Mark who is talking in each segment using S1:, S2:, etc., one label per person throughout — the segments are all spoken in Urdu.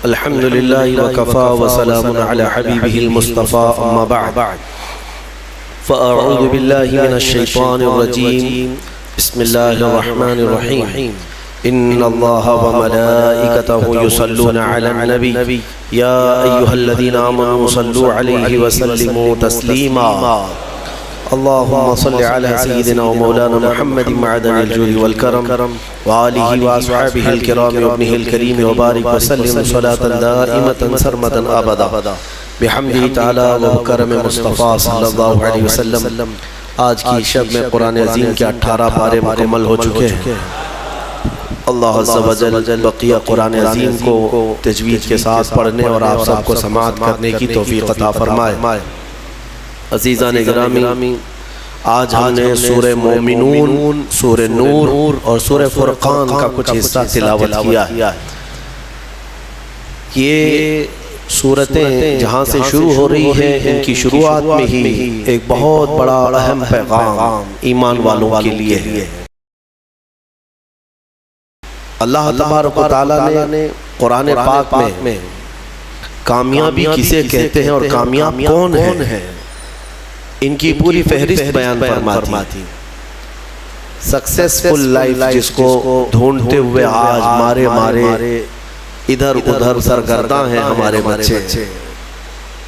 S1: الحمد لله وكفى وسلام على حبيبه المصطفى أما بعد فأعوذ بالله من الشيطان الرجيم بسم الله الرحمن الرحيم إن الله وملائكته يصلون على النبي يا أيها الذين آمنوا صلوا عليه وسلموا تسليما اللهم صل على سيدنا ومولانا محمد معدن الجود والكرم وآله وأصحابه الكرام وابنه الكريم وبارك وسلم صلاة دائمة سرمدا أبدا بحمده تعالی و کرم مصطفیٰ صلی اللہ علیہ وسلم. آج کی شب میں قرآن عظیم کے 18 پارے مکمل ہو چکے ہیں. اللہ عز و جل بقیہ قرآن عظیم کو تجوید کے ساتھ پڑھنے اور آپ سب کو سماعت کرنے کی توفیق عطا فرمائے. عزیزان گرامی، آج ہم نے سورہ مومنون، سورہ نور اور سورہ فرقان کا کچھ حصہ تلاوت کیا ہے. یہ سورتیں جہاں سے شروع ہو رہی ہیں ان کی شروعات میں ہی ایک بہت بڑا اہم پیغام ایمان والوں کے لیے ہے. اللہ تبارک و تعالیٰ نے قرآن پاک میں کامیابی کسے کہتے ہیں اور کامیاب کون ہے ان کی پوری فہرست بیان فرماتی. سکسیسفل لائف جس کو ڈھونڈتے ہوئے آج مارے ادھر ادھر سرگرداں ہیں ہمارے بچے.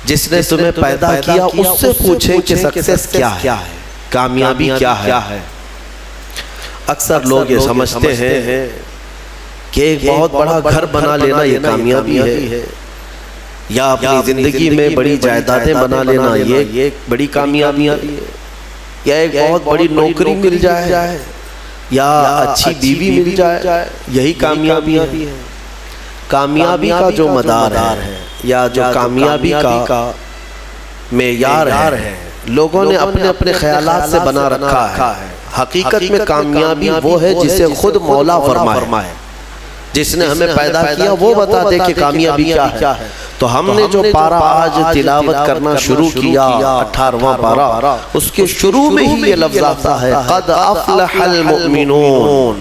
S1: جس نے تمہیں پیدا کیا اس سے پوچھیں کہ سکسیس کیا ہے، کامیابی کیا ہے. اکثر لوگ یہ سمجھتے ہیں کہ ایک بہت بڑا گھر بنا لینا یہ کامیابی ہے، یا اپنی زندگی میں بڑی جائیدادیں بنا لینا یہ بڑی کامیابی ہے، یا ایک بہت بڑی نوکری مل جائے یا اچھی بیوی مل جائے یہی کامیابی ہے. کامیابی کا جو مدار ہے یا جو کامیابی کا معیار ہے لوگوں نے اپنے اپنے خیالات سے بنا رکھا ہے. حقیقت میں کامیابی وہ ہے جسے خود مولا فرمائے. جس نے ہمیں پیدا کیا وہ بتا دے کہ کامیابی کیا ہے. تو ہم نے جو پارہ آج تلاوت کرنا شروع کیا 18واں پارہ، اس کے شروع میں ہی یہ لفظ آتا ہے قد افلح المؤمنون،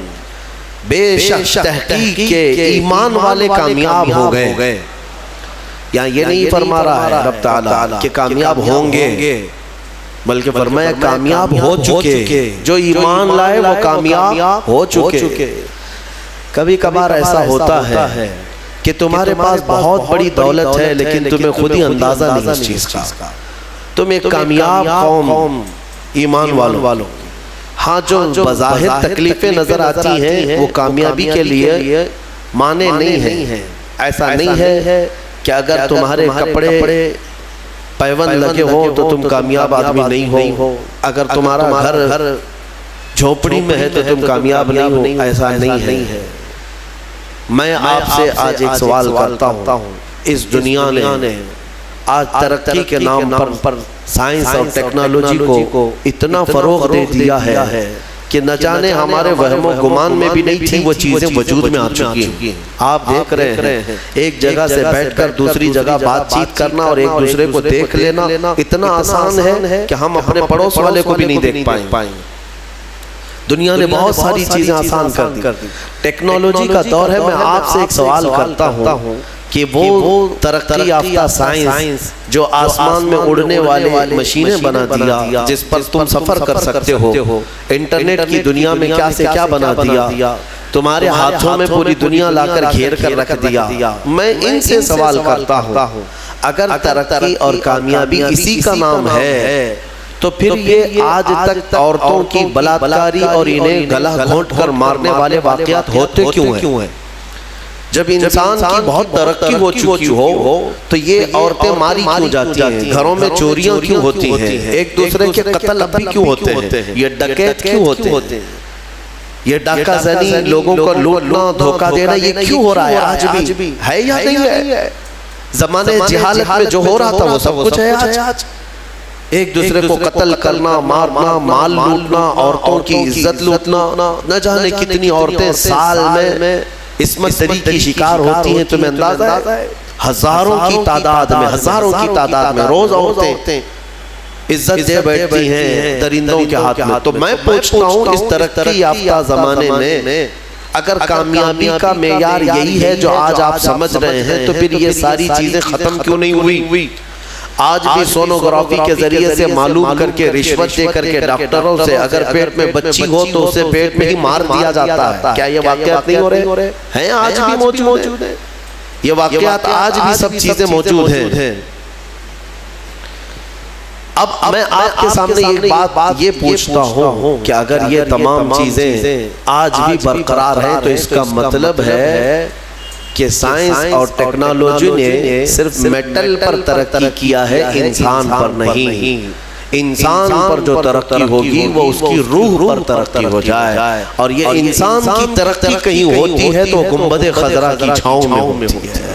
S1: بے شک تحقیق کے ایمان والے کامیاب ہو گئے. یہاں یہ نہیں فرما رہا ہے رب تعالیٰ کہ کامیاب ہوں گے، بلکہ فرمایا کامیاب ہو چکے. جو ایمان لائے وہ کامیاب ہو چکے. کبھی کبھار ایسا ہوتا ہے کہ تمہارے پاس بہت بڑی دولت ہے لیکن تمہیں خود ہی اندازہ نہیں اس چیز کا. تم ایک کامیاب قوم ایمان والوں، ہاں جو بظاہر تکلیفیں نظر آتی ہیں وہ کامیابی کے لیے مانے نہیں ہیں. ایسا نہیں ہے کہ اگر تمہارے کپڑے پیوند لگے ہوں تو تم کامیاب آدمی نہیں ہو، اگر تمہارا گھر جھوپڑی میں ہے تو تم کامیاب نہیں ہو. ایسا نہیں ہے. میں آپ سے آج ایک سوال کرتا ہوں. اس دنیا نے آج ترقی کے نام پر سائنس اور ٹیکنالوجی کو اتنا فروغ دے دیا ہے کہ نہ جانے ہمارے وہم و گمان میں بھی نہیں تھی وہ چیزیں وجود میں آ چکی ہیں. آپ دیکھ رہے ہیں ایک جگہ سے بیٹھ کر دوسری جگہ بات چیت کرنا اور ایک دوسرے کو دیکھ لینا اتنا آسان ہے کہ ہم اپنے پڑوس والے کو بھی نہیں دیکھ پائیں. دنیا نے بہت ساری چیزیں آسان کر دی. ٹیکنالوجی کا دور ہے. میں آپ سے ایک سوال کرتا ہوں کہ وہ ترقی یافتہ سائنس جو آسمان میں اڑنے والے مشینیں بنا دیا جس پر تم سفر کر سکتے ہو، انٹرنیٹ کی دنیا میں کیا سے کیا بنا دیا، تمہارے ہاتھوں میں پوری دنیا لا کر گھیر کر رکھ دیا. میں ان سے سوال کرتا ہوں اگر ترقی اور کامیابی اسی کا نام ہے تو پھر یہ آج تک عورتوں کی بلاکاری اور انہیں گلا گھونٹ کر مارنے والے واقعات ہوتے کیوں ہیں؟ جب انسان کی بہت ترقی ہو چکی ہو تو یہ عورتیں ماری کیوں جاتی ہیں؟ گھروں میں چوریاں کیوں ہوتی ہیں؟ ایک دوسرے کے قتل اب بھی کیوں ہوتے ہیں؟ یہ ڈکیت کیوں ہوتے ہیں؟ یہ ڈاکہ زنی، لوگوں کو لوٹنا، دھوکہ دینا یہ کیوں ہو رہا ہے؟ آج بھی ہے یا نہیں ہے؟ زمانے جہالت میں جو ہو رہا تھا وہ سب کچھ ہے آج. ایک دوسرے کو قتل کرنا، مارنا، مال لوٹنا، عورتوں کی عزت لوٹنا. نہ جانے کتنی عورتیں سال میں عصمت دری کی شکار ہوتی ہیں. تمہیں اندازہ ہے ہزاروں کی تعداد میں روز عورتیں عزت دے بیٹھتی ہیں درندوں کے ہاتھ میں. تو میں پوچھتا ہوں اس ترقی یافتہ زمانے میں اگر کامیابی کا معیار یہی ہے جو آج آپ سمجھ رہے ہیں تو پھر یہ ساری چیزیں ختم کیوں نہیں ہوئی؟ آج بھی سونوگرافی کے ذریعے سے معلوم کر کے رشوت دے کر کے ڈاکٹروں سے اگر پیٹ میں بچی ہو تو اسے پیٹ میں ہی مار دیا جاتا ہے۔ کیا یہ واقعات نہیں ہو رہے ہیں؟ آج بھی موجود ہیں یہ واقعات، آج بھی سب چیزیں موجود ہیں۔ اب میں آپ کے سامنے ایک بات یہ پوچھتا ہوں کہ اگر یہ تمام چیزیں آج بھی برقرار ہیں تو اس کا مطلب ہے کہ سائنس اور ٹیکنالوجی نے صرف میٹل پر ترقی کیا ہے، انسان پر نہیں۔ انسان پر جو ترقی ہوگی وہ اس کی روح پر ترقی ہو جائے، اور یہ انسان کی ترقی کہیں ہوتی ہے تو گنبد خضرا کی چھاؤں میں ہوتی ہے۔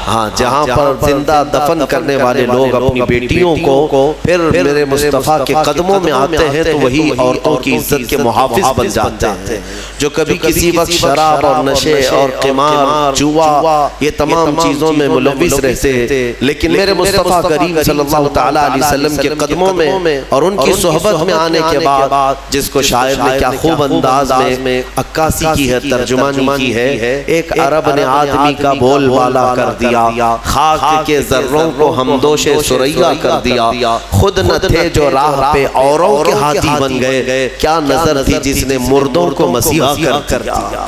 S1: ہاں، جہاں پر زندہ دفن کرنے والے لوگ اپنی بیٹیوں کو پھر میرے مصطفیٰ کے قدموں میں آتے ہیں تو وہی عورتوں کی عزت کے محافظ بن جاتے ہیں، جو کبھی کسی وقت شراب اور نشے اور قمار، جوا، یہ تمام چیزوں میں ملوث رہتے، لیکن میرے مصطفیٰ کریم صلی اللہ تعالیٰ علیہ وسلم کے قدموں میں اور ان کی صحبت میں آنے کے بعد، جس کو شاعر نے کیا خوب انداز میں عکاسی کی ہے، ترجمانی کی ہے، ایک عرب نے آدمی کا بول بالا کر دیا، خاک کے ذروں کو ہمدوش سریا کر دیا، خود نہ تھے جو راہ پہ اوروں کے ہاتھی بن گئے، کیا نظر تھی جس نے مردوں کو مسیحا کر دیا۔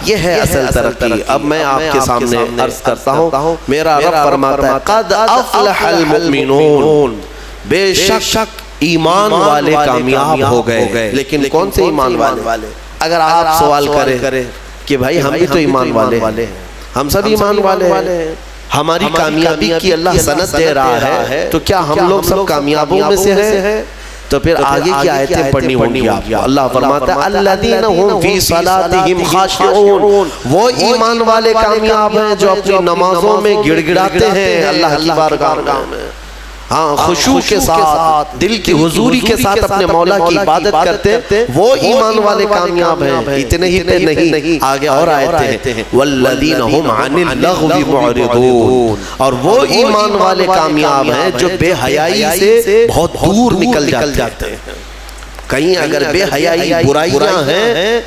S1: یہ ہے اصل ترقی۔ اب میں آپ کے سامنے عرض کرتا ہوں، میرا رب فرماتا ہے قد افلح المؤمنون، بے شک ایمان والے کامیاب ہو گئے۔ لیکن کون سے ایمان والے؟ اگر آپ سوال کریں کہ بھائی ہم بھی تو ایمان والے ہیں، ہم سب ایمان والے ہیں، ہماری کامیابی کی اللہ سند دے رہا ہے، تو کیا ہم لوگ سب کامیابوں میں سے ہیں؟ تو پھر آگے کی آیتیں پڑھنی ہوں گی آپ کو۔ اللہ فرماتا ہے الذین هم فی صلاتہم خاشعون، وہ ایمان والے کامیاب ہیں جو اپنی نمازوں میں گڑ گڑاتے ہیں اللہ کی بارگاہ میں، ہاں خشوع کے ساتھ، دل کی حضوری کے ساتھ اپنے مولا کی عبادت کرتے، وہ ایمان والے کامیاب ہیں۔ اتنے ہی پہ نہیں، آگے اور آیتیں ہیں والذین هم عن اللغو معرضون، اور وہ ایمان والے کامیاب ہیں جو بے حیائی سے بہت دور نکل جاتے ہیں۔ کہیں اگر بے حیائی برائیاں ہیں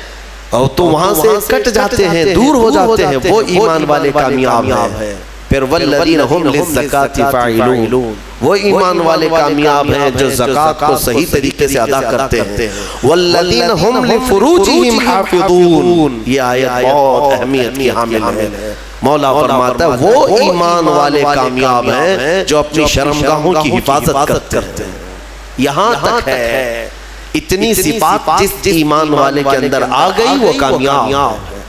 S1: اور تو وہاں سے کٹ جاتے ہیں، دور ہو جاتے ہیں، وہ ایمان والے کامیاب ہیں۔ پھر والذین هم للزکاة فاعلون، وہ ایمان والے کامیاب ہیں جو زکوٰۃ کو صحیح طریقے سے ادا کرتے ہیں۔ والذین هم لفروجہم حافظون، یہ آیت بہت اہمیت کی حامل ہے۔ مولا فرماتا ہے وہ ایمان والے کامیاب ہیں جو اپنی شرمگاہوں کی حفاظت کرتے ہیں۔ یہاں تک ہے اتنی صفات جس ایمان والے کے اندر آ گئی وہ کامیاب ہے۔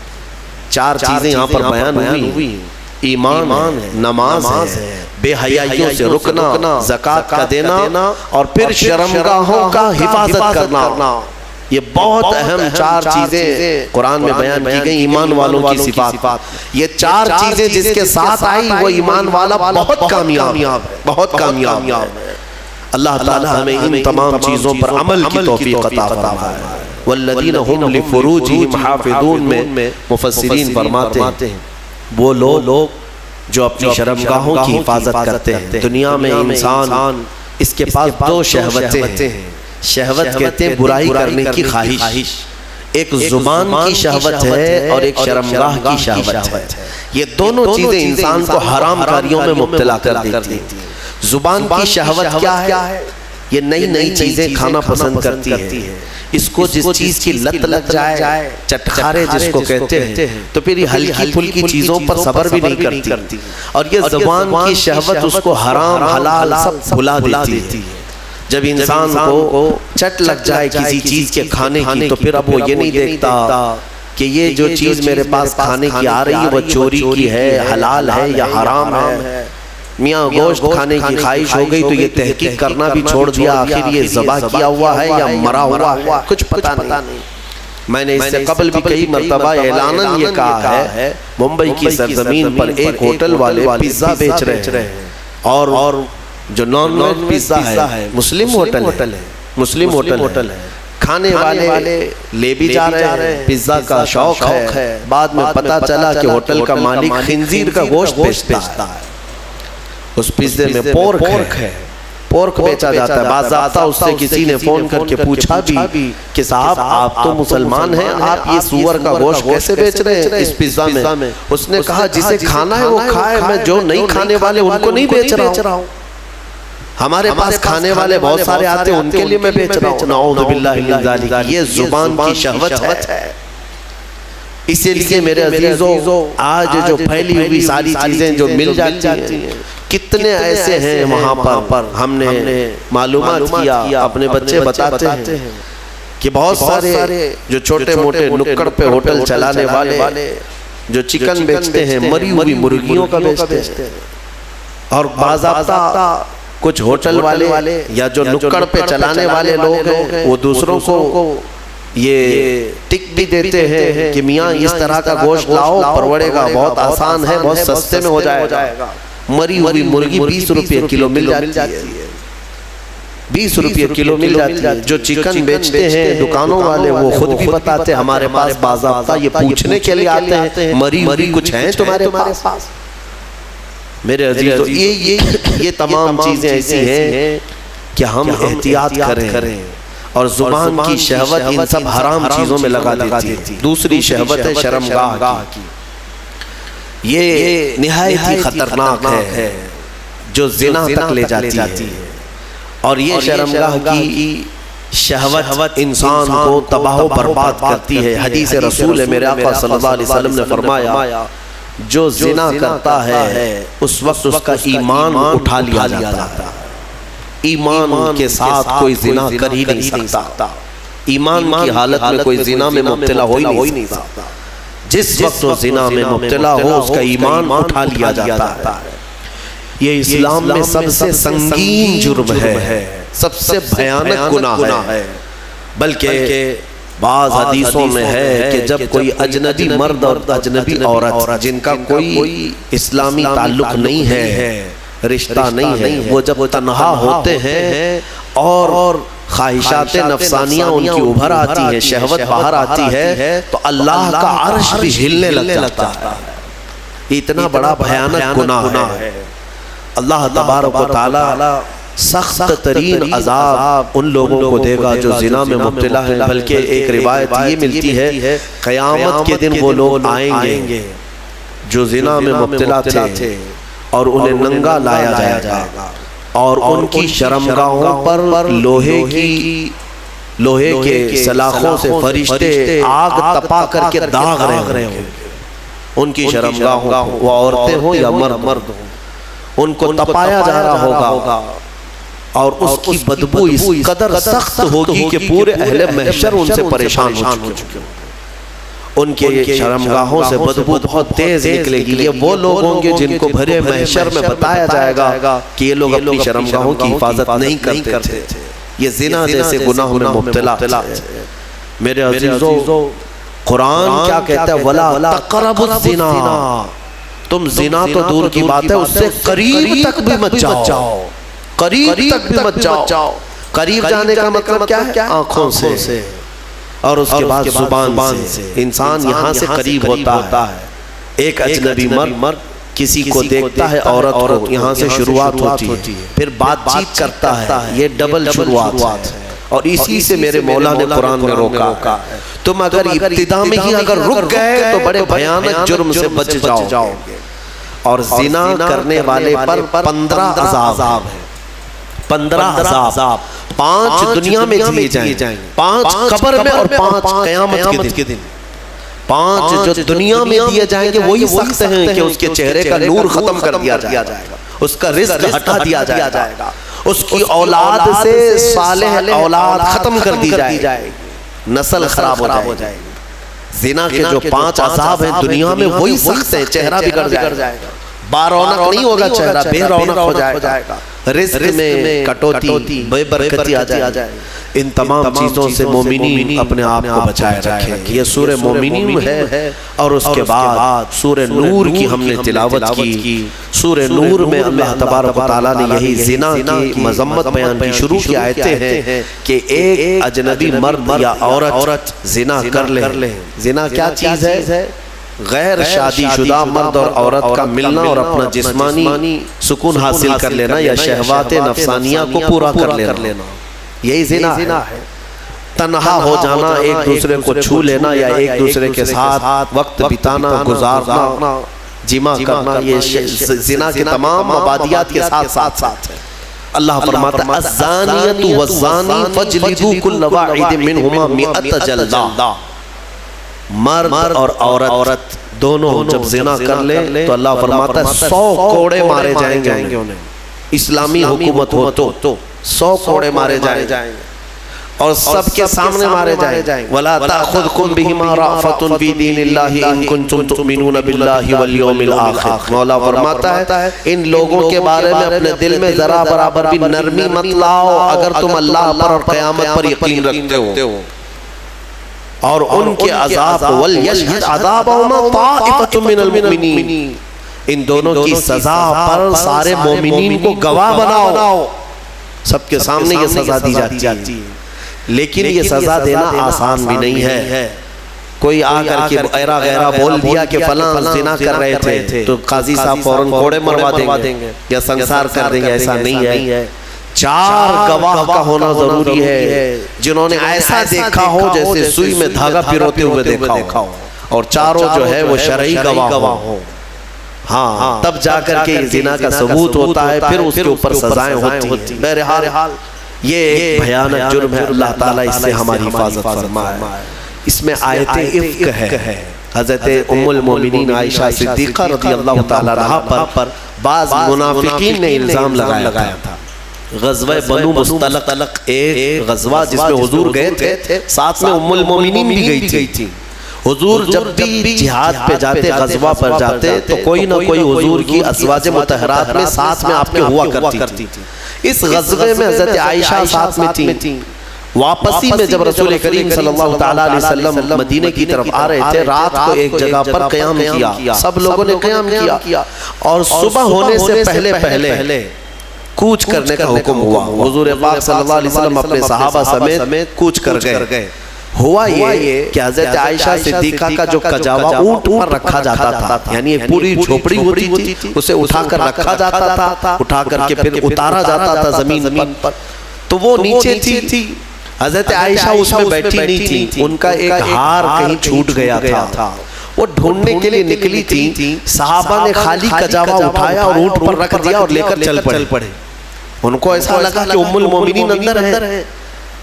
S1: چار چیزیں یہاں پر بیان ہوئی، ایمان ہے، نماز ہے، بے حیائیوں سے رکنا، زکوٰۃ کا دینا، اور پھر شرمگاہوں کا حفاظت کرنا۔ یہ بہت اہم چار چیزیں قرآن میں بیان کی گئی ایمان والوں کی صفات۔ یہ چار چیزیں جس کے ساتھ آئی وہ ایمان والا بہت کامیاب ہے۔ اللہ تعالی ہمیں ان تمام چیزوں پر عمل کی توفیق عطا فرمائے۔ والذین هم لفروجہم حافظون میں مفسرین فرماتے ہیں وہ لوگ جو اپنی شرمگاہوں کی حفاظت کرتے ہیں۔ دنیا میں انسان اس کے پاس دو شہوتیں ہیں، شہوت کہتے ہیں برائی کرنے کی خواہش، ایک زبان کی شہوت ہے اور ایک شرمگاہ کی شہوت ہے۔ یہ دونوں چیزیں انسان کو حرام کاریوں میں مبتلا کر دیتی ہیں۔ زبان کی شہوت کیا ہے؟ یہ نئی چیزیں کھانا پسند کرتی ہے، اس کو جس چیز کی لت لگ جائے، چٹخارے جس کو کہتے ہیں، تو پھر یہ ہلکی پھلکی چیزوں پر صبر بھی نہیں کرتی، اور یہ زبان کی شہوت اس کو حرام حلال سب بھلا دیتی ہے۔ جب انسان کو چٹ لگ جائے کسی چیز کے کھانے کی تو پھر اب وہ یہ نہیں دیکھتا کہ یہ جو چیز میرے پاس کھانے کی آ رہی ہے وہ چوری کی ہے، حلال ہے یا حرام ہے۔ میاں گوشت کھانے کی خواہش ہو گئی تو یہ تحقیق کرنا بھی چھوڑ دیا، آخر یہ ذبح کیا ہوا ہے یا مرا ہوا ہے، کچھ پتہ نہیں۔ میں نے اس سے قبل بھی کئی مرتبہ اعلاناً یہ کہا ہے، ممبئی کی سرزمین پر ایک ہوٹل والے پیزا بیچ رہے ہیں، اور جو نان ویج پیزا ہے مسلم ہوٹل ہے، کھانے والے لے بھی جا رہے ہیں، پیزا کا شوق ہے، بعد میں پتہ چلا کہ ہوٹل کا مالک خنزیر کا گوشت بیچتا ہے، اس پیزے میں پورک ہے، پورک بیچا جاتا ہے. باضابطہ اس سے کسی نے فون کر کے پوچھا بھی کہ صاحب آپ تو مسلمان ہیں, آپ یہ سور کا گوشت کیسے بیچ رہے ہیں اس پیزا میں؟ اس نے کہا جسے کھانا ہے وہ کھائے, میں جو نہیں کھانے والے ان کو نہیں بیچ رہا ہوں. ہمارے پاس کھانے والے بہت سارے آتے ہیں, ان کے لیے میں بیچ رہا ہوں. نعوذ باللہ من ذالک. یہ زبان کی شہوت ہے. اسی لیے میرے عزیزو, آج جو پھیلی ہوئی ساری چیزیں جو مل جاتی ہیں, کتنے ایسے ہیں وہاں پر ہم نے معلومات کیا, اپنے بچے بتاتے ہیں کہ بہت سارے جو چھوٹے موٹے نکڑ پہ ہوٹل چلانے والے جو چکن بیچتے ہیں, مری ہوئی مرغیوں کا بیچتے ہیں. اور باضابطہ کچھ ہوٹل والے یا جو نکڑ پہ چلانے والے لوگ ہیں وہ دوسروں کو یہ ٹک بھی دیتے ہیں کہ میاں اس طرح کا گوشت لاؤ, پروڑے گا, بہت آسان ہے, بہت سستے میں ہو جائے گا. مری ہوئی مرغی 20 روپے کلو مل جاتی ہے, 20 روپے کلو مل جاتی ہے. جو چکن بیچتے ہیں دکانوں والے وہ خود بھی بتاتے ہیں ہمارے پاس باضابطہ یہ پوچھنے کے لیے آتے ہیں مری کچھ ہیں تمہارے پاس. میرے عزیزو, یہ تمام چیزیں ایسی ہیں کہ ہم احتیاط کریں. اور زبان کی شہوت ان سب حرام چیزوں میں لگا دیتی ہے. دوسری شہوت ہے شرمگاہ کی. یہ نہایت ہی خطرناک ہے جو زنا تک لے جاتی ہے. اور یہ شرمگاہ کی شہوت انسان کو تباہ و برباد کرتی ہے. حدیث رسول ہے میرے آقا صلی اللہ علیہ وسلم نے فرمایا جو زنا کرتا ہے اس وقت اس کا ایمان اٹھا لیا جاتا ہے. ایمان کے ساتھ کوئی زنا کر ہی نہیں سکتا. ایمان کی حالت میں کوئی زنا میں مبتلا ہو ہی نہیں سکتا. جس وقت وہ زنا میں مبتلا ہو اس کا ایمان اٹھا لیا جاتا ہے. یہ اسلام میں سب سے سنگین جرم ہے, سب سے بھیانک گناہ ہے. بلکہ بعض حدیثوں میں ہے کہ جب کوئی اجنبی مرد اور اجنبی عورت جن کا کوئی اسلامی تعلق نہیں ہے, رشتہ نہیں ہے, وہ جب تنہا ہوتے ہیں اور خواہشات نفسانیہ ان کی ابھر آتی ہے, شہوت باہر آتی ہے, تو اللہ کا عرش بھی ہلنے لگ جاتا ہے. اتنا بڑا بھیانک گناہ ہے. اللہ تبارک و تعالی سخت ترین عذاب ان لوگوں کو دے گا جو زنا میں مبتلا ہے. بلکہ ایک روایت یہ ملتی ہے قیامت کے دن وہ لوگ آئیں گے جو زنا میں مبتلا تھے اور انہیں ننگا لایا جائے گا, اور ان کی شرمگاہوں پر لوہے کے سلاخوں سے فرشتے آگ تپا کر کے داغ رہے ہوں. ان کی شرمگاہوں, وہ عورتیں ہوں یا مرد ہوں, ان کو تپایا جا رہا ہوگا اور اس کی بدبو اس قدر سخت ہوگی کہ پورے اہل محشر ان سے پریشان ہو چکے. ان کے شرمگاہوں سے بدبو بہت تیز نکلے گی. یہ وہ لوگ ہوں گے جن کو بھرے محشر میں بتایا جائے گا کہ یہ لوگ اپنی شرمگاہوں کی حفاظت نہیں کرتے تھے, یہ زنا جیسے گناہوں میں مبتلا تھے. میرے عزیزو, قرآن کیا کہتا ہے؟ وَلَا تَقْرَبُوا الزِّنَا. تم زنا تو دور کی بات ہے, اس سے قریب تک بھی مت جاؤ, قریب تک بھی مت جاؤ. قریب جانے کا مطلب کیا ہے؟ آنکھوں سے, اور اس کے بعد زبان سے. انسان یہاں سے قریب ہوتا ہے. ایک اجنبی مرد کسی کو دیکھتا ہے, عورت کو, یہاں سے شروعات ہوتی ہے, پھر بات چیت کرتا ہے. یہ ڈبل شروعات ہے, اور اسی سے میرے مولا نے قرآن میں روکا. تم اگر ابتدا میں ہی اگر رک گئے تو بڑے بھیانک جرم سے بچ جاؤ. اور زنا کرنے والے پر 15 عذاب ہے. 15 عذاب, 5 دنیا میں دیے جائیں, 5 قبر میں اور 5 قیامت کے دن. 5 جو دنیا میں دیے جائیں گے وہی سخت ہیں کہ اس کے چہرے کا نور ختم کر دیا جائے گا, اس کا رزق ہٹا دیا جائے گا, اس کی اولاد سے صالح اولاد ختم کر دی جائے گی, نسل خراب ہو جائے گی. زنا کے جو 5 عذاب ہیں دنیا میں وہی سخت ہیں. چہرہ بگڑ جائے گا, بارونق نہیں ہوگا چہرہ, بے رونق ہو جائے گا. رزق میں کٹوتی, بے برکتی آ جائے. ان تمام چیزوں سے مومنین اپنے آپ کو بچائے رکھیں. یہ سورہ مومنین ہے. اور اس کے بعد سورہ نور کی ہم نے تلاوت کی. سورہ نور میں اللہ تبارک و تعالیٰ نے یہی زنا کی مذمت بیان کی. شروع کی آیتیں ہیں کہ ایک اجنبی مرد یا عورت زنا کر لے. زنا کیا چیز ہے؟ غیر شادی شدہ مرد اور عورت کا ملنا اور اپنا جسمانی سکون حاصل کر لینا یا شہوات نفسانیہ کو پورا کر لینا، یہی زنا ہے۔ تنہا ہو جانا، ایک دوسرے کو چھو لینا یا ایک دوسرے کے ساتھ وقت بتانا، گزارنا، جمع کرنا، یہ زنا کے تمام مبادیات کے ساتھ ہے۔ اللہ فرماتا ہے الزانیۃ والزانی فاجلدوا کل واحد منہما 100 جلدہ۔ مرد اور عورت دونوں جب زنا کر لیں تو اللہ فرماتا ہے 100 کوڑے مارے جائیں گے انہیں۔ اسلامی حکومت ہو تو 100 کوڑے مارے جائیں گے اور سب کے سامنے مارے جائیں گے۔ وَلَا تَأْخُذْكُمْ بِهِمَا رَأْفَةٌ فِي دِينِ اللَّهِ إِن كُنتُمْ تُؤْمِنُونَ بِاللَّهِ وَالْيَوْمِ الْآخِرِ۔ مولا فرماتا ہے ان لوگوں کے بارے میں اپنے دل میں ذرا برابر بھی نرمی مت لاؤ اگر تم اللہ پر اور قیامت پر یقین رکھتے ہو، اور ان کے عذاب وَلْيَشْهِدْ عَذَابَهُمَا طَائِفَةٌ مِّنَ الْمُؤْمِنِينَ، ان دونوں کی سزا پر سارے مومنین کو گواہ بناؤ۔ سب کے سامنے یہ سزا دی جاتی ہے، لیکن یہ سزا دینا آسان بھی نہیں ہے۔ کوئی آ کر کے ایرا غیرہ بول دیا کہ فلاں زنا کر رہے تھے تو قاضی صاحب فوراً کوڑے مروا دیں گے یا سنسار کر دیں گے، ایسا نہیں ہے۔ 4 گواہ کا ہونا ضروری ہے جنہوں نے ایسا دیکھا ہو جیسے سوئی میں دھاگا پروتے ہوئے دیکھا ہو، اور چاروں جو ہے وہ شرعی گواہ ہو۔ ہاں، تب جا کر کے زنا کا ثبوت ہوتا ہے، پھر اس کے اوپر سزائیں ہوتی ہیں۔ بہرحال یہ ایک بھیانک جرم ہے، اللہ تعالیٰ اس سے ہماری حفاظت فرمائے۔ اس میں آیت افک ہے۔ حضرت ام المومنین عائشہ صدیقہ رضی اللہ تعالیٰ عنہا پر بعض منافقین نے الزام لگایا تھا۔ غزوہ بنو مستلق ایک غزوہ جس میں حضور گئے تھے، ساتھ میں ام المومنین بھی گئی تھی۔ حضور جب بھی جہاد پہ جاتے، غزوہ پر جاتے، تو کوئی نہ کوئی حضور کی ازواج مطہرات میں ساتھ میں آپ کے ہوا کرتی تھی۔ اس غزوے میں حضرت عائشہ ساتھ میں تھیں۔ واپسی میں جب رسول کریم صلی اللہ تعالیٰ علیہ وسلم مدینے کی طرف آ رہے تھے، رات کو ایک جگہ پر قیام کیا، سب لوگوں نے قیام کیا، اور صبح ہونے سے پہلے کوچ کرنے کا حکم ہوا۔ حضور پاک صلی اللہ علیہ وسلم اپنے صحابہ سمیت کوچ کر گئے۔ ہوا یہ کہ حضرت عائشہ صدیقہ کا جو کجاوا اونٹ پر رکھا جاتا تھا، یعنی ایک پوری جھوپڑی ہوتی تھی، اسے اٹھا کر رکھا جاتا تھا، اٹھا کر کے پھر اتارا جاتا تھا زمین پر، تو وہ نیچے تھی۔ حضرت عائشہ اس میں بیٹھی نہیں تھی، ان کا ایک ہار کہیں چھوٹ گیا تھا، وہ ڈھونڈنے کے لیے نکلی تھی۔ صحابہ نے خالی کجاوا اٹھایا اور اونٹ پر رکھ دیا اور لے کر چل پڑے۔ ان کو ایسا لگا کہ ام المومنین اندر ہیں،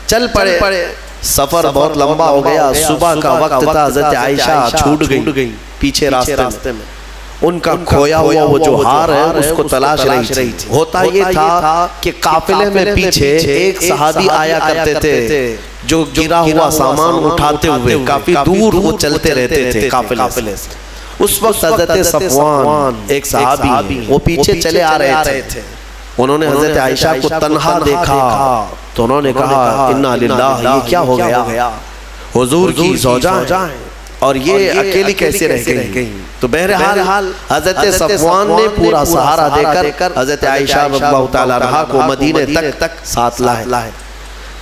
S1: چل پڑے۔ سفر بہت لمبا ہو گیا، صبح کا وقت تھا، حضرت عائشہ چھوٹ گئی پیچھے راستے میں۔ ان کا کھویا ہوا وہ جو ہار ہے اس کو تلاش رہی تھی۔ ہوتا یہ تھا کہ قافلے میں پیچھے ایک صحابی آیا کرتے تھے جو گرا ہوا سامان اٹھاتے ہوئے کافی دور وہ چلتے رہتے تھے قافلے سے۔ اس وقت حضرت صفوان ایک صحابی وہ پیچھے چلے آ رہے تھے، انہوں نے حضرت عائشہ کو تنہا دیکھا تو انہوں نے کہا انا للہ، یہ کیا ہو گیا، حضور کی زوجہ ہیں اور یہ اکیلی کیسے رہ گئی۔ تو بہرحال حضرت صفوان نے پورا سہارا دے کر حضرت عائشہ رضی اللہ تعالیٰ عنہا کو مدینے تک ساتھ لائے۔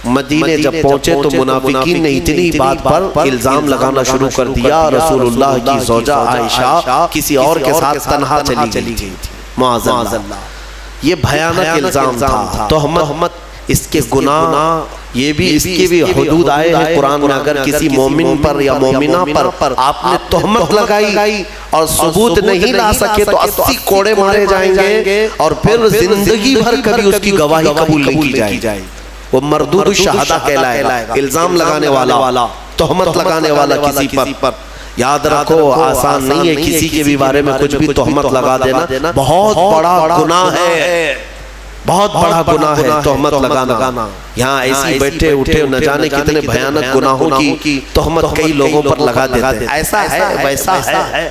S1: مدینے جب پہنچے تو منافقین نے اتنی بات پر الزام لگانا شروع کر دیا، رسول اللہ کی زوجہ عائشہ کسی اور کے ساتھ تنہا چلی گئی تھی، معاذ اللہ۔ یہ بھیانک الزام تھا، تہمت، اس کے گناہ، یہ بھی اس کی بھی حدود آئے ہیں قرآن میں۔ اگر کسی مومن پر یا مومنہ پر آپ نے تہمت لگائی اور ثبوت نہیں لا سکے تو 80 کوڑے مارے جائیں گے، اور پھر زندگی بھر کبھی اس کی گواہی قبول نہیں کی جائے گی۔ وہ مردود الشہداء کہلائے گا، الزام لگانے والا، تہمت لگانے والا کسی پر۔ یاد رکھو آسان نہیں ہے کسی کے بھی بارے میں کچھ بھی تہمت لگا دینا، بہت بڑا گناہ ہے، بہت بڑا گناہ ہے تہمت لگانا۔ یہاں ایسی بیٹھے اٹھے نہ جانے کتنے بھیانک گناہوں کی تہمت کئی لوگوں پر لگا دیتے ہیں۔ ایسا ہے ویسا ہے،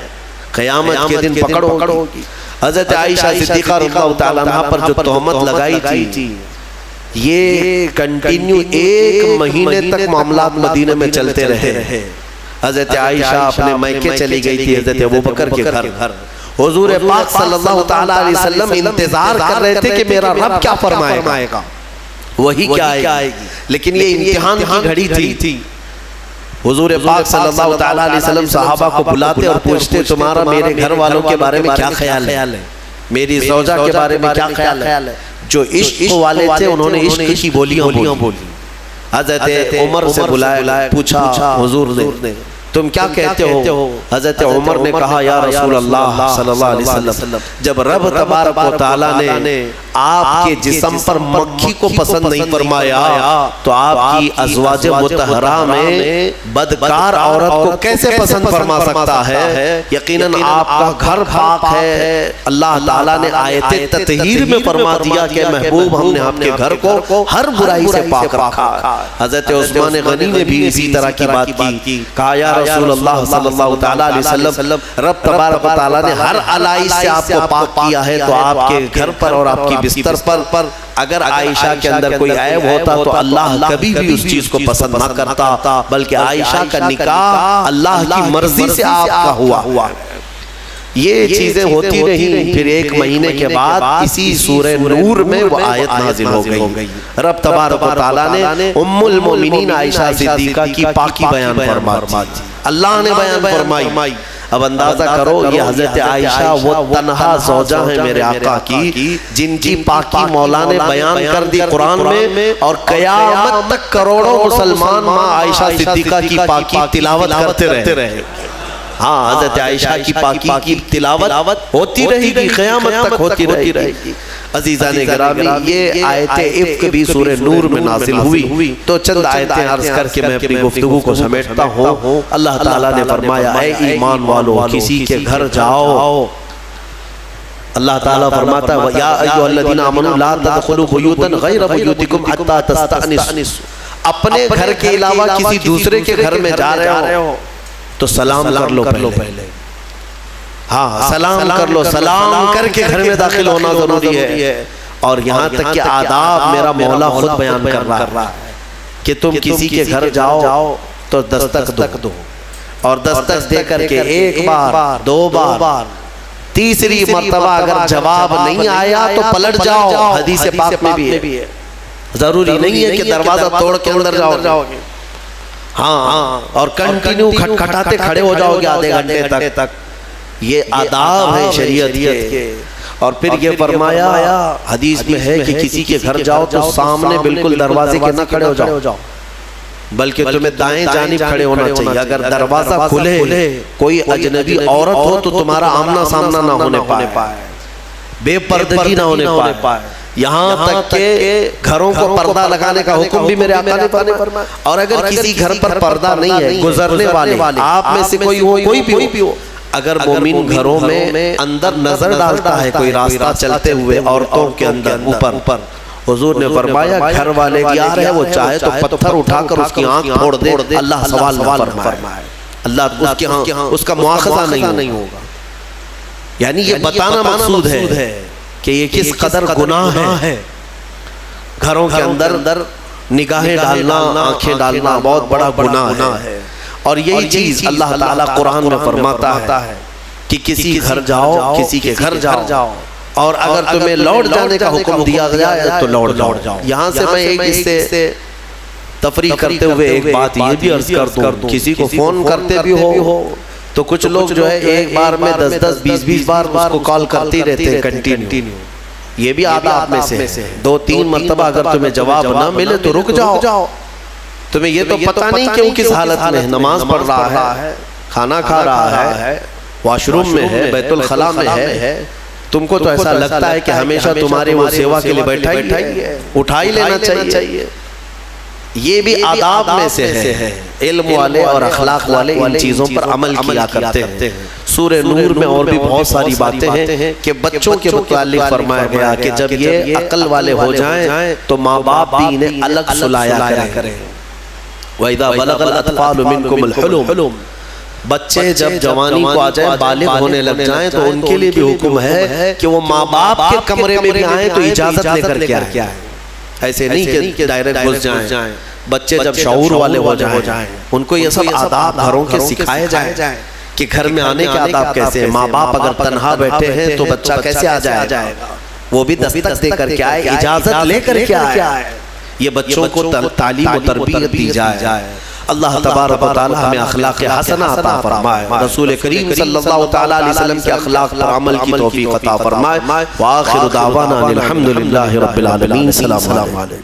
S1: قیامت کے دن پکڑو گی۔ حضرت عائشہ صدیقہ رضی اللہ تعالیٰ عنہا پر جو تہمت لگائی تھی، یہ کنٹینیو 1 مہینے تک معاملات مدینے میں چلتے رہے۔ حضرت عائشہ اپنے میکے چلی گئی تھی، حضرت ابوبکر کے گھر۔ حضور پاک صلی اللہ تعالیٰ علیہ وسلم انتظار کر رہے تھے کہ میرا رب کیا فرمائے گا، وہی کیا آئے گی، لیکن یہ امتحان کی گھڑی تھی۔ حضور پاک صلی اللہ تعالیٰ علیہ وسلم صحابہ کو بلاتے اور پوچھتے تمہارا میرے گھر والوں کے بارے میں کیا خیال ہے، میری زوجہ کے بارے میں کیا خیال ہے؟ جو عشق والے تھے انہوں نے عشق کی بولیاں بولی. حضرت عمر سے بلایا، پوچھا حضور نے تم کیا کہتے ہو؟ حضرت عمر نے کہا یا رسول اللہ صلی اللہ علیہ وسلم، جب رب تبارک و تعالیٰ نے آپ کے جسم پر مکھی کو پسند نہیں فرمایا تو آپ کی ازواج مطہرہ میں بدکار عورت کو کیسے پسند فرما سکتا ہے؟ یقیناً آپ کا گھر پاک ہے. اللہ تعالیٰ نے آیت تطہیر میں فرما دیا کہ محبوب ہم نے آپ کے گھر کو ہر برائی سے پاک رکھا. حضرت عثمان غنی نے بھی اسی طرح کی بات کی، کہا یا رسول اللہ صلی اللہ تعالیٰ علیہ وسلم، رب تبارک و تعالیٰ نے ہر علائش سے آپ کو پاک کیا ہے تو آپ کے گھر پر اور آپ کی بستر پر اگر عائشہ کے اندر کوئی عیب ہوتا تو اللہ کبھی بھی اس چیز کو پسند نہ کرتا، بلکہ عائشہ کا نکاح اللہ کی مرضی سے آپ کا ہوا. یہ چیزیں ہوتی رہی. پھر ایک مہینے کے بعد اسی سورہ نور میں وہ آیت نازل ہو گئی. رب تبارک و تعالیٰ نے ام المومنین عائشہ صدیقہ کی پاکی بیان فرمائی، اللہ نے بیان فرمائی. اب اندازہ کرو یہ حضرت عائشہ وہ تنہا زوجہ ہیں میرے آقا کی جن کی پاکی مولا نے بیان کر دی قرآن میں، اور قیامت تک کروڑوں مسلمان ماں عائشہ صدیقہ کی پاکی تلاوت کرتے رہے. ہاں، حضرت عائشہ کی پاکی کی تلاوت ہوتی رہے گی، قیامت تک ہوتی رہے گی. عزیزان گرامی، یہ آیت عفق بھی سورہ نور میں نازل ہوئی. تو چند آیتیں عرض کر کے میں اپنی گفتگو کو سمیٹتا ہوں. اللہ تعالیٰ نے فرمایا اے ایمان والو کسی کے گھر جاؤ. اللہ تعالیٰ فرماتا ہے یا ایھا الذین آمنوا لا تدخلوا بیوتا غیر بیوتکم حتی تستأنسوا. اپنے گھر کے علاوہ کسی دوسرے کے گھر میں جا رہے ہو تو سلام کر لو پہلے. ہاں، سلام کر لو. سلام کر کے گھر میں داخل ہونا ضروری ہے. اور یہاں تک کہ آداب میرا مولا خود بیان کر رہا ہے کہ تم کسی کے گھر جاؤ تو دستک دو، اور دستک دے کر کے ایک بار، دو بار، تیسری مرتبہ اگر جواب نہیں آیا تو پلٹ جاؤ. حدیث پاک میں بھی ہے. ضروری نہیں ہے کہ دروازہ توڑ کے اندر جاؤ گے. ہاں، اور کنٹینیو کھٹکھٹاتے کھڑے ہو جاؤ گے آدھے گھنٹے تک. یہ آداب ہیں شریعت کے. اور پھر یہ فرمایا حدیث میں ہے کہ کسی کے گھر جاؤ تو سامنے بالکل دروازے کے نہ کھڑے ہو جاؤ، بلکہ تمہیں دائیں جانب کھڑے ہونا چاہیے. اگر دروازہ کھلے کوئی اجنبی عورت ہو تو تمہارا آمنا سامنا نہ ہونے پائے، بے پردگی نہ ہونے پائے. یہاں تک کہ گھروں کو پردہ لگانے کا حکم بھی میرے آقا نے فرمایا. اور اگر کسی گھر پر پردہ نہیں ہے، گزرنے والے آپ میں سے کوئی بھی ہو، اگر مومن گھروں میں اندر نظر ڈالتا ہے کوئی راستہ چلتے ہوئے عورتوں کے اندر اوپر، حضور نے فرمایا گھر والے بھی آ رہے ہیں، وہ چاہے تو پتھر اٹھا کر اس کی آنکھ پھوڑ دے، اللہ سوال نہ فرمائے، اللہ اس کا مواخذہ نہیں ہوگا. یعنی یہ بتانا مقصود ہے کہ یہ کس قدر گناہ ہے. گھروں کے اندر نگاہیں ڈالنا، آنکھیں ڈالنا بہت بڑا گناہ ہے. اور یہی چیز اللہ تعالیٰ قرآن میں فرماتا ہے کہ کسی گھر جاؤ، کسی کے گھر جاؤ، اور اگر تمہیں لوٹ جانے کا حکم دیا گیا ہے تو لوٹ جاؤ. یہاں سے میں ایک اس سے تفریح کرتے ہوئے ایک بات یہ بھی عرض کر دوں، کسی کو فون کرتے بھی ہو تو کچھ لوگ جو ہے ایک بار میں 10 20 بار اس کو کال کرتے رہتے ہیں کنٹینیو. یہ بھی آداب میں سے ہے. 2-3 مرتبہ اگر تمہیں جواب نہ ملے تو رک جاؤ. تمہیں یہ تو پتہ نہیں کہ وہ کس حالت میں ہے، نماز پڑھ رہا ہے، کھانا کھا رہا ہے، واش روم میں ہے، بیت الخلاء میں ہے. تم کو تو ایسا لگتا ہے کہ ہمیشہ تمہارے وہ سیوا کے لیے بیٹھا ہی ہے، اٹھا ہی لینا چاہیے. یہ بھی آداب میں سے ہے. علم والے اور اخلاق والے ان چیزوں پر عمل کیا کرتے ہیں. سورہ نور میں اور بھی بہت ساری باتیں ہیں کہ بچوں کے متعلق فرمایا گیا کہ جب یہ عقل والے ہو جائیں تو ماں باپ بھی انہیں الگ سلایا کریں. وَإِذَا بَلَغَ الْأَطْفَالُ مِنْكُمُ الْحُلُمَ. بچے جب جوانی کو آ جائیں، بالغ ہونے لگ جائیں تو ان کے لیے بھی حکم ہے کہ وہ ماں باپ کے کمرے میں بھی آئیں تو اجازت لے کر کے آئیں. ایسے نہیں کہ ڈائریکٹ گھس جائیں. بچے جب شعور والے ہو جائیں ان کو یہ سب آداب گھروں کے سکھائے جائیں کہ گھر میں آنے کے آداب کیسے ہیں. ماں باپ اگر تنہا بیٹھے ہیں تو بچہ کیسے آ جائے گا، وہ بھی دستک دے کر کے آئے، اجازت لے کر کے آئے. یہ بچوں کو تعلیم و تربیت دی جائے. اللہ تبارک و تعالی ہمیں اخلاق حسنہ عطا فرمائے، رسول کریم صلی اللہ تعالی علیہ وسلم کے اخلاق پر عمل کی توفیق عطا فرمائے۔ وآخر دعوانا الحمدللہ رب العالمین۔ السلام علیکم۔